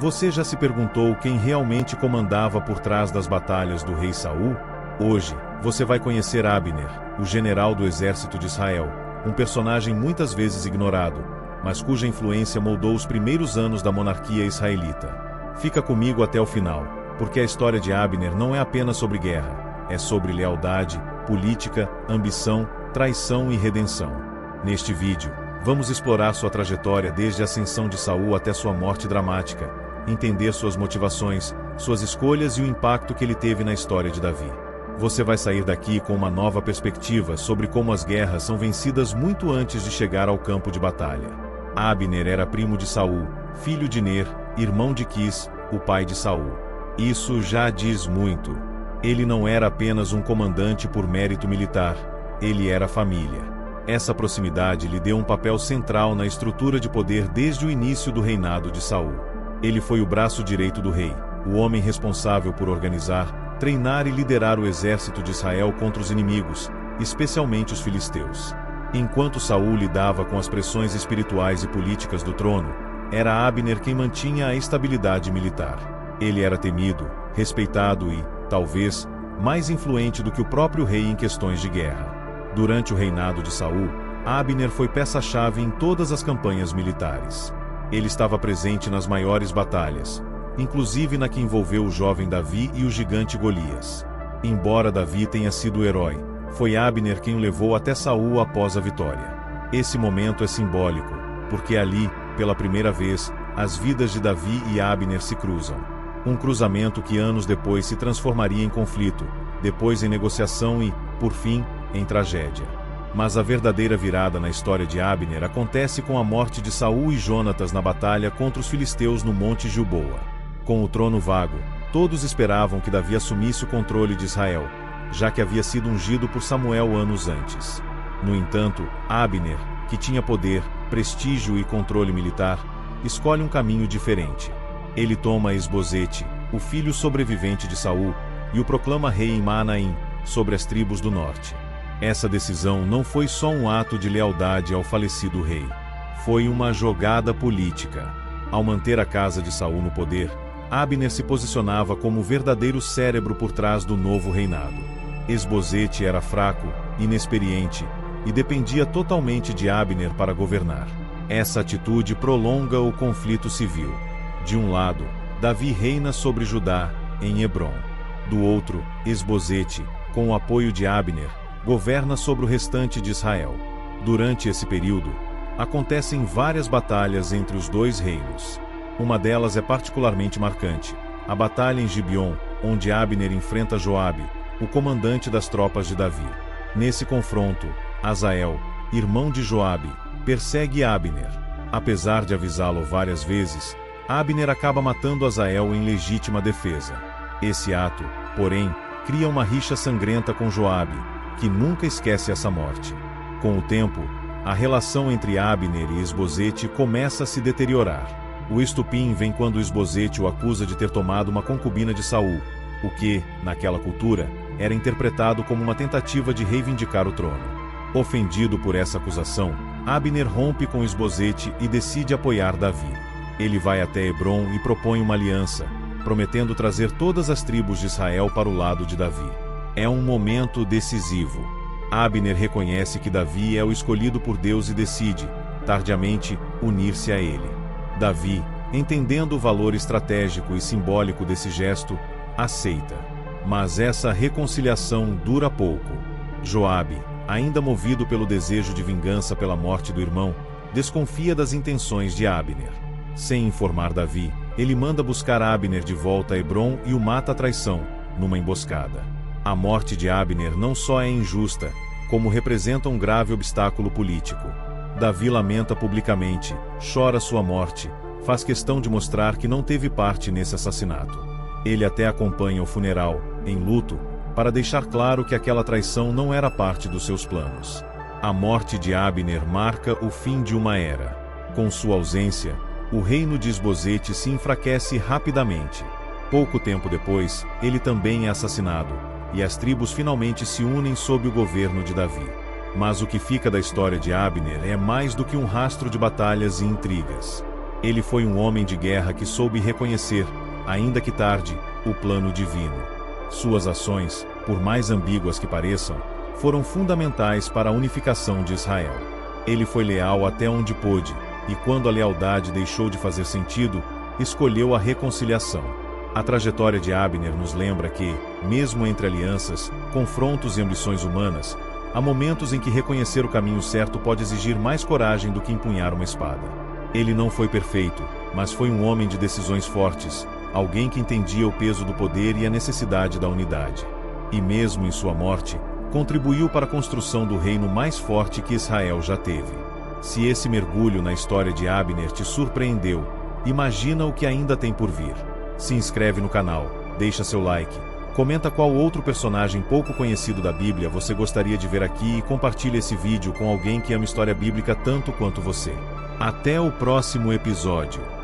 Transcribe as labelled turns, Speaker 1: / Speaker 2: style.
Speaker 1: Você já se perguntou quem realmente comandava por trás das batalhas do rei Saul? Hoje, você vai conhecer Abner, o general do exército de Israel, um personagem muitas vezes ignorado, mas cuja influência moldou os primeiros anos da monarquia israelita. Fica comigo até o final, porque a história de Abner não é apenas sobre guerra, é sobre lealdade, política, ambição, traição e redenção. Neste vídeo, vamos explorar sua trajetória desde a ascensão de Saul até sua morte dramática, entender suas motivações, suas escolhas e o impacto que ele teve na história de Davi. Você vai sair daqui com uma nova perspectiva sobre como as guerras são vencidas muito antes de chegar ao campo de batalha. Abner era primo de Saul, filho de Ner, irmão de Quis, o pai de Saul. Isso já diz muito. Ele não era apenas um comandante por mérito militar, ele era família. Essa proximidade lhe deu um papel central na estrutura de poder desde o início do reinado de Saul. Ele foi o braço direito do rei, o homem responsável por organizar, treinar e liderar o exército de Israel contra os inimigos, especialmente os filisteus. Enquanto Saul lidava com as pressões espirituais e políticas do trono, era Abner quem mantinha a estabilidade militar. Ele era temido, respeitado e, talvez, mais influente do que o próprio rei em questões de guerra. Durante o reinado de Saul, Abner foi peça-chave em todas as campanhas militares. Ele estava presente nas maiores batalhas, inclusive na que envolveu o jovem Davi e o gigante Golias. Embora Davi tenha sido o herói, foi Abner quem o levou até Saul após a vitória. Esse momento é simbólico, porque ali, pela primeira vez, as vidas de Davi e Abner se cruzam. Um cruzamento que anos depois se transformaria em conflito, depois em negociação e, por fim, em tragédia. Mas a verdadeira virada na história de Abner acontece com a morte de Saul e Jonatas na batalha contra os filisteus no Monte Gilboa. Com o trono vago, todos esperavam que Davi assumisse o controle de Israel, já que havia sido ungido por Samuel anos antes. No entanto, Abner, que tinha poder, prestígio e controle militar, escolhe um caminho diferente. Ele toma Esbozete, o filho sobrevivente de Saul, e o proclama rei em Maanaim, sobre as tribos do norte. Essa decisão não foi só um ato de lealdade ao falecido rei. Foi uma jogada política. Ao manter a casa de Saul no poder, Abner se posicionava como o verdadeiro cérebro por trás do novo reinado. Esbozete era fraco, inexperiente, e dependia totalmente de Abner para governar. Essa atitude prolonga o conflito civil. De um lado, Davi reina sobre Judá, em Hebrom. Do outro, Esbozete, com o apoio de Abner, governa sobre o restante de Israel. Durante esse período, acontecem várias batalhas entre os dois reinos. Uma delas é particularmente marcante, a batalha em Gibeon, onde Abner enfrenta Joabe, o comandante das tropas de Davi. Nesse confronto, Asael, irmão de Joabe, persegue Abner. Apesar de avisá-lo várias vezes, Abner acaba matando Asael em legítima defesa. Esse ato, porém, cria uma rixa sangrenta com Joabe, que nunca esquece essa morte. Com o tempo, a relação entre Abner e Esbozete começa a se deteriorar. O estupim vem quando Esbozete o acusa de ter tomado uma concubina de Saul, o que, naquela cultura, era interpretado como uma tentativa de reivindicar o trono. Ofendido por essa acusação, Abner rompe com Esbozete e decide apoiar Davi. Ele vai até Hebrom e propõe uma aliança, prometendo trazer todas as tribos de Israel para o lado de Davi. É um momento decisivo. Abner reconhece que Davi é o escolhido por Deus e decide, tardiamente, unir-se a ele. Davi, entendendo o valor estratégico e simbólico desse gesto, aceita. Mas essa reconciliação dura pouco. Joabe, ainda movido pelo desejo de vingança pela morte do irmão, desconfia das intenções de Abner. Sem informar Davi, ele manda buscar Abner de volta a Hebrom e o mata à traição, numa emboscada. A morte de Abner não só é injusta, como representa um grave obstáculo político. Davi lamenta publicamente, chora sua morte, faz questão de mostrar que não teve parte nesse assassinato. Ele até acompanha o funeral, em luto, para deixar claro que aquela traição não era parte dos seus planos. A morte de Abner marca o fim de uma era. Com sua ausência, o reino de Esbozete se enfraquece rapidamente. Pouco tempo depois, ele também é assassinado, e as tribos finalmente se unem sob o governo de Davi. Mas o que fica da história de Abner é mais do que um rastro de batalhas e intrigas. Ele foi um homem de guerra que soube reconhecer, ainda que tarde, o plano divino. Suas ações, por mais ambíguas que pareçam, foram fundamentais para a unificação de Israel. Ele foi leal até onde pôde, e quando a lealdade deixou de fazer sentido, escolheu a reconciliação. A trajetória de Abner nos lembra que, mesmo entre alianças, confrontos e ambições humanas, há momentos em que reconhecer o caminho certo pode exigir mais coragem do que empunhar uma espada. Ele não foi perfeito, mas foi um homem de decisões fortes, alguém que entendia o peso do poder e a necessidade da unidade. E mesmo em sua morte, contribuiu para a construção do reino mais forte que Israel já teve. Se esse mergulho na história de Abner te surpreendeu, imagina o que ainda tem por vir. Se inscreve no canal, deixa seu like, comenta qual outro personagem pouco conhecido da Bíblia você gostaria de ver aqui e compartilhe esse vídeo com alguém que ama história bíblica tanto quanto você. Até o próximo episódio.